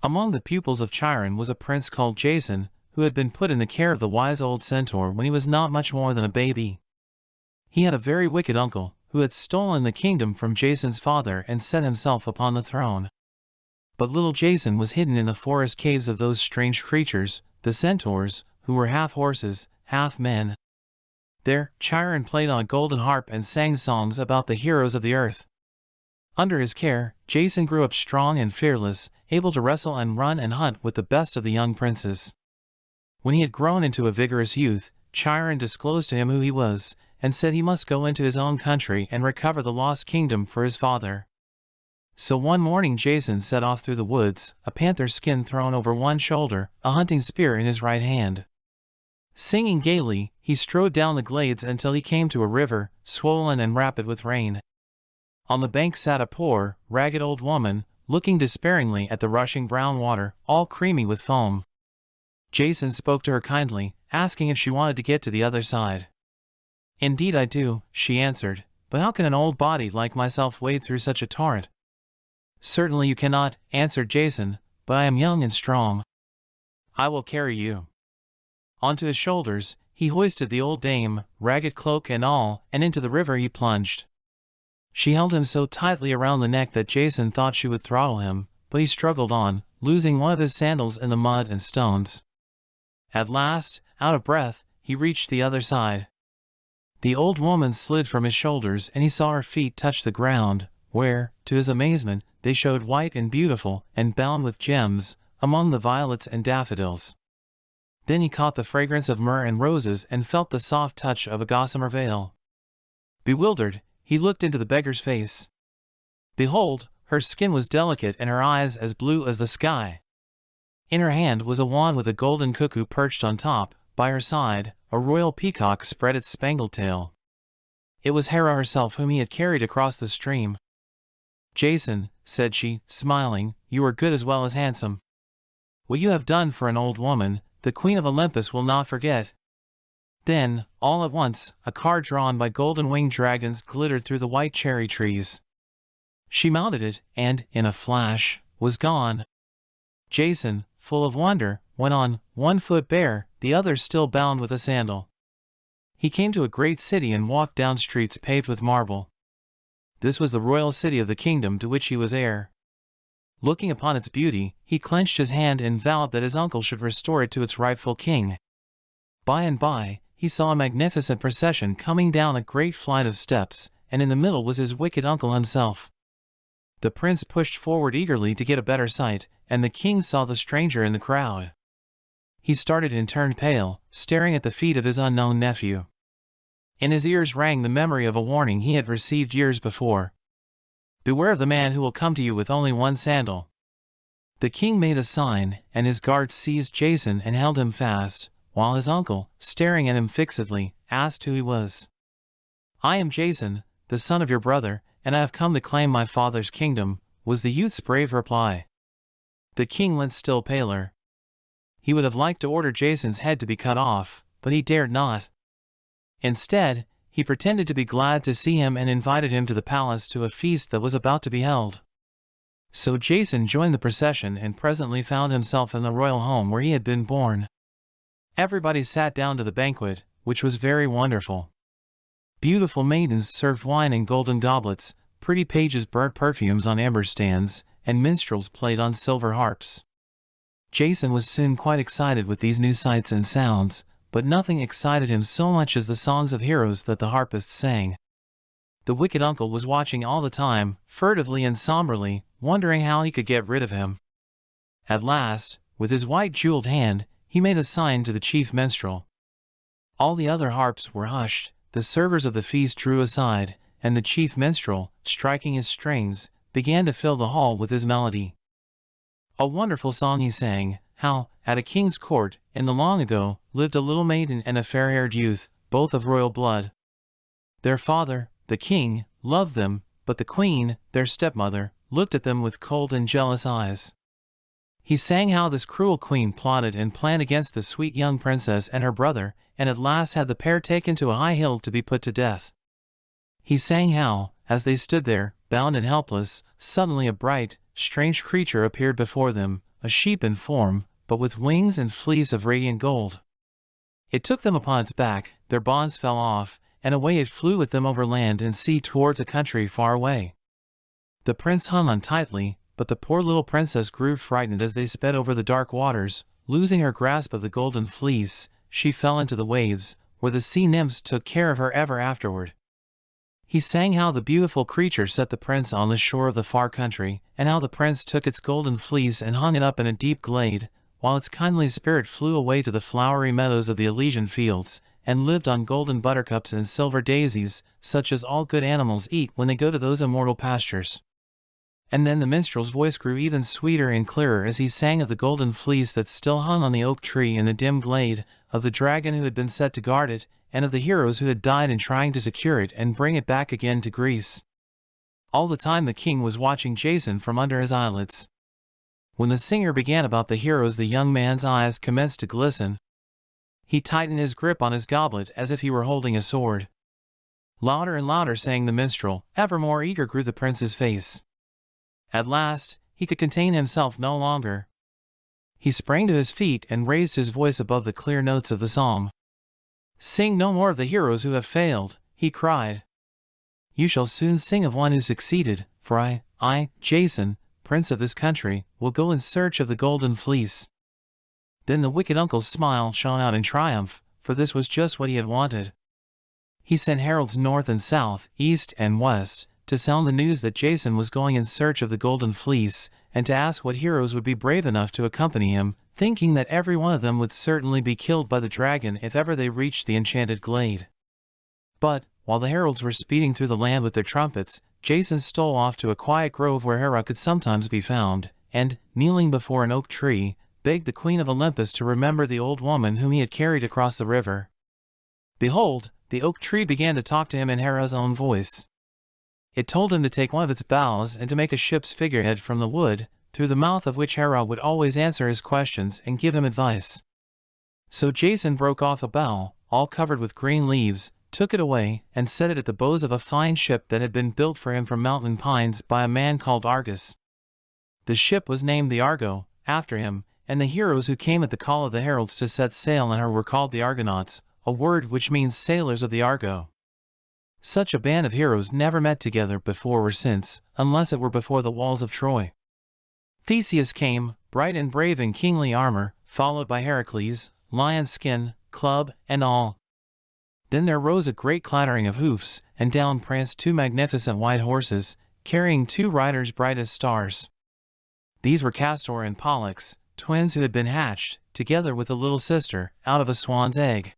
Among the pupils of Chiron was a prince called Jason, who had been put in the care of the wise old centaur when he was not much more than a baby. He had a very wicked uncle, who had stolen the kingdom from Jason's father and set himself upon the throne. But little Jason was hidden in the forest caves of those strange creatures, the centaurs, who were half horses, half men. There, Chiron played on a golden harp and sang songs about the heroes of the earth. Under his care, Jason grew up strong and fearless, able to wrestle and run and hunt with the best of the young princes. When he had grown into a vigorous youth, Chiron disclosed to him who he was, and said he must go into his own country and recover the lost kingdom for his father. So one morning Jason set off through the woods, a panther's skin thrown over one shoulder, a hunting spear in his right hand. Singing gaily, he strode down the glades until he came to a river, swollen and rapid with rain. On the bank sat a poor, ragged old woman, looking despairingly at the rushing brown water, all creamy with foam. Jason spoke to her kindly, asking if she wanted to get to the other side. "Indeed I do," she answered, "but how can an old body like myself wade through such a torrent?" "Certainly you cannot," answered Jason, "but I am young and strong. I will carry you." Onto his shoulders, he hoisted the old dame, ragged cloak and all, and into the river he plunged. She held him so tightly around the neck that Jason thought she would throttle him, but he struggled on, losing one of his sandals in the mud and stones. At last, out of breath, he reached the other side. The old woman slid from his shoulders and he saw her feet touch the ground, where, to his amazement, they showed white and beautiful and bound with gems, among the violets and daffodils. Then he caught the fragrance of myrrh and roses and felt the soft touch of a gossamer veil. Bewildered, he looked into the beggar's face. Behold, her skin was delicate and her eyes as blue as the sky. In her hand was a wand with a golden cuckoo perched on top. By her side, a royal peacock spread its spangled tail. It was Hera herself whom he had carried across the stream. "Jason," said she, smiling, "you are good as well as handsome. What you have done for an old woman, the Queen of Olympus will not forget." Then, all at once, a car drawn by golden-winged dragons glittered through the white cherry trees. She mounted it, and, in a flash, was gone. Jason, full of wonder, went on, one foot bare, the other still bound with a sandal. He came to a great city and walked down streets paved with marble. This was the royal city of the kingdom to which he was heir. Looking upon its beauty, he clenched his hand and vowed that his uncle should restore it to its rightful king. By and by, he saw a magnificent procession coming down a great flight of steps, and in the middle was his wicked uncle himself. The prince pushed forward eagerly to get a better sight, and the king saw the stranger in the crowd. He started and turned pale, staring at the feet of his unknown nephew. In his ears rang the memory of a warning he had received years before. "Beware of the man who will come to you with only one sandal." The king made a sign, and his guards seized Jason and held him fast, while his uncle, staring at him fixedly, asked who he was. "I am Jason, the son of your brother, and I have come to claim my father's kingdom," was the youth's brave reply. The king went still paler. He would have liked to order Jason's head to be cut off, but he dared not. Instead, he pretended to be glad to see him and invited him to the palace to a feast that was about to be held. So Jason joined the procession and presently found himself in the royal home where he had been born. Everybody sat down to the banquet, which was very wonderful. Beautiful maidens served wine in golden goblets, pretty pages burnt perfumes on amber stands, and minstrels played on silver harps. Jason was soon quite excited with these new sights and sounds, but nothing excited him so much as the songs of heroes that the harpists sang. The wicked uncle was watching all the time, furtively and somberly, wondering how he could get rid of him. At last, with his white jeweled hand, he made a sign to the chief minstrel. All the other harps were hushed, the servers of the feast drew aside, and the chief minstrel, striking his strings, began to fill the hall with his melody. A wonderful song he sang, how, at a king's court, in the long ago, lived a little maiden and a fair-haired youth, both of royal blood. Their father, the king, loved them, but the queen, their stepmother, looked at them with cold and jealous eyes. He sang how this cruel queen plotted and planned against the sweet young princess and her brother, and at last had the pair taken to a high hill to be put to death. He sang how, as they stood there, bound and helpless, suddenly a bright, strange creature appeared before them, a sheep in form, but with wings and fleece of radiant gold. It took them upon its back, their bonds fell off, and away it flew with them over land and sea towards a country far away. The prince hung on tightly, but the poor little princess grew frightened as they sped over the dark waters. Losing her grasp of the golden fleece, she fell into the waves, where the sea nymphs took care of her ever afterward. He sang how the beautiful creature set the prince on the shore of the far country, and how the prince took its golden fleece and hung it up in a deep glade, while its kindly spirit flew away to the flowery meadows of the Elysian fields, and lived on golden buttercups and silver daisies, such as all good animals eat when they go to those immortal pastures. And then the minstrel's voice grew even sweeter and clearer as he sang of the golden fleece that still hung on the oak tree in the dim glade, of the dragon who had been set to guard it, and of the heroes who had died in trying to secure it and bring it back again to Greece. All the time the king was watching Jason from under his eyelids. When the singer began about the heroes, the young man's eyes commenced to glisten. He tightened his grip on his goblet as if he were holding a sword. Louder and louder sang the minstrel, ever more eager grew the prince's face. At last, he could contain himself no longer. He sprang to his feet and raised his voice above the clear notes of the song. "Sing no more of the heroes who have failed," he cried. "You shall soon sing of one who succeeded, for I, Jason, prince of this country, will go in search of the golden fleece." Then the wicked uncle's smile shone out in triumph, for this was just what he had wanted. He sent heralds north and south, east and west, to sound the news that Jason was going in search of the golden fleece, and to ask what heroes would be brave enough to accompany him, thinking that every one of them would certainly be killed by the dragon if ever they reached the enchanted glade. But, while the heralds were speeding through the land with their trumpets, Jason stole off to a quiet grove where Hera could sometimes be found, and, kneeling before an oak tree, begged the Queen of Olympus to remember the old woman whom he had carried across the river. Behold, the oak tree began to talk to him in Hera's own voice. It told him to take one of its boughs and to make a ship's figurehead from the wood, through the mouth of which Hera would always answer his questions and give him advice. So Jason broke off a bough, all covered with green leaves, took it away, and set it at the bows of a fine ship that had been built for him from mountain pines by a man called Argus. The ship was named the Argo, after him, and the heroes who came at the call of the heralds to set sail in her were called the Argonauts, a word which means sailors of the Argo. Such a band of heroes never met together before or since, unless it were before the walls of Troy. Theseus came, bright and brave in kingly armor, followed by Heracles, lion skin, club, and all. Then there rose a great clattering of hoofs, and down pranced two magnificent white horses, carrying two riders bright as stars. These were Castor and Pollux, twins who had been hatched, together with a little sister, out of a swan's egg.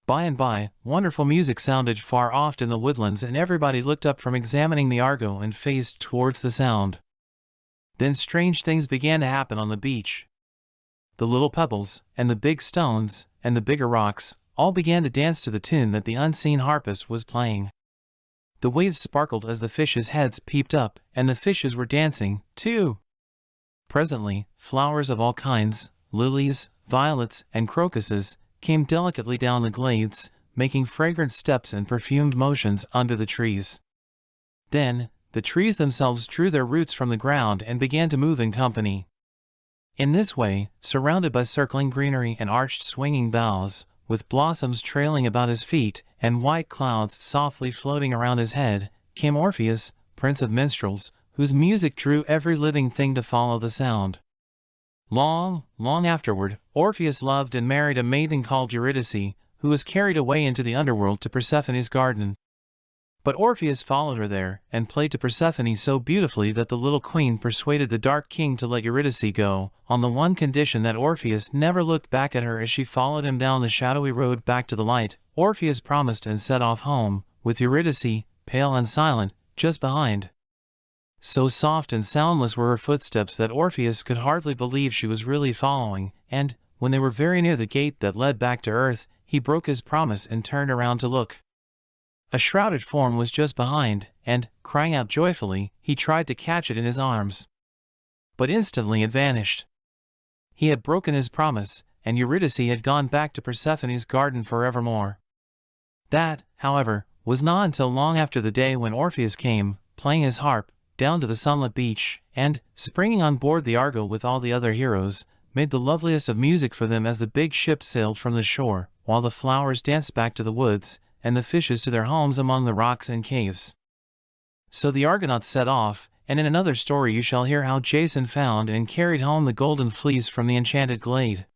By and by, wonderful music sounded far off in the woodlands, and everybody looked up from examining the Argo and faced towards the sound. Then strange things began to happen on the beach. The little pebbles, and the big stones, and the bigger rocks, all began to dance to the tune that the unseen harpist was playing. The waves sparkled as the fishes' heads peeped up, and the fishes were dancing, too. Presently, flowers of all kinds, lilies, violets, and crocuses, came delicately down the glades, making fragrant steps and perfumed motions under the trees. Then, the trees themselves drew their roots from the ground and began to move in company. In this way, surrounded by circling greenery and arched swinging boughs, with blossoms trailing about his feet, and white clouds softly floating around his head, came Orpheus, prince of minstrels, whose music drew every living thing to follow the sound. Long, long afterward, Orpheus loved and married a maiden called Eurydice, who was carried away into the underworld to Persephone's garden. But Orpheus followed her there, and played to Persephone so beautifully that the little queen persuaded the dark king to let Eurydice go, on the one condition that Orpheus never looked back at her as she followed him down the shadowy road back to the light. Orpheus promised and set off home, with Eurydice, pale and silent, just behind. So soft and soundless were her footsteps that Orpheus could hardly believe she was really following, and, when they were very near the gate that led back to earth, he broke his promise and turned around to look. A shrouded form was just behind, and, crying out joyfully, he tried to catch it in his arms. But instantly it vanished. He had broken his promise, and Eurydice had gone back to Persephone's garden forevermore. That, however, was not until long after the day when Orpheus came, playing his harp, down to the sunlit beach, and, springing on board the Argo with all the other heroes, made the loveliest of music for them as the big ship sailed from the shore, while the flowers danced back to the woods, and the fishes to their homes among the rocks and caves. So the Argonauts set off, and in another story you shall hear how Jason found and carried home the Golden Fleece from the enchanted glade.